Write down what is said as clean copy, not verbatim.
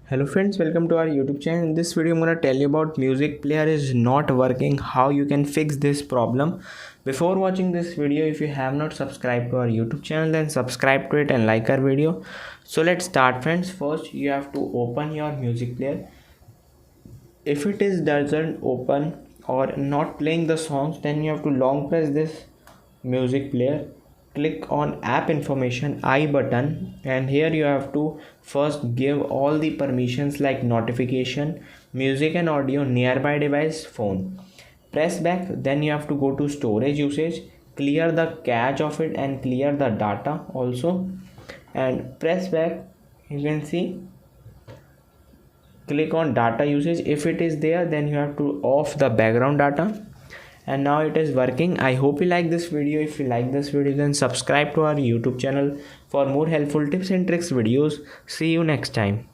Hello friends, welcome to our YouTube channel. In this video I'm going to tell you about music player is not working, how you can fix this problem. Before watching this video, if you have not subscribed to our YouTube channel, then subscribe to it and like our video. So let's start friends. First you have to open your music player. If it is doesn't open or not playing the songs, then you have to long press this music player, click on app information I button, and here you have to first give all the permissions like notification, music and audio, nearby device, phone. Press back, then you have to go to storage usage, clear the cache of it and clear the data also, and press back. You can see, click on data usage. If it is there, then you have to off the background data, and now it is working. I hope you like this video. If you like this video, then subscribe to our YouTube channel for more helpful tips and tricks videos. See you next time.